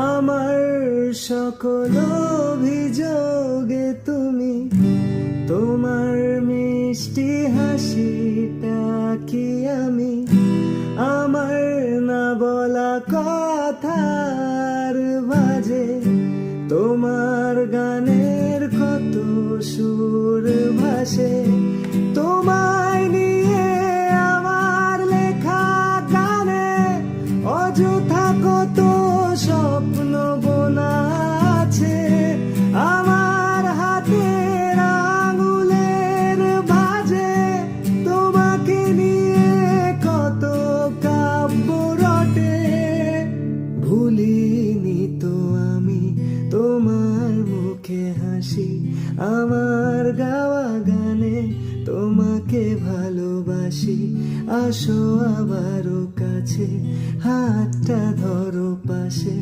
আমার সকল অভিযোগে তুমি, তোমার মিষ্টি হাসিটা কি আমি আমার না বলা কথার মাঝে, তোমার গানের কত সুর ভাসে, তোমায় নিয়ে আমার লেখা গানে অযথা কত স্বপ্ন বোনা আছে, আমার হাতের আঙুলের ভাঁজে তোমাকে নিয়ে কত কাব্য রটে। ভুলিনি তো আমি তোমার মুখে হাসি, আমার গাওয়া গানে তোমাকে ভালোবাসি। আসো আবারও কাছে, হাতটা ধরো পাশে।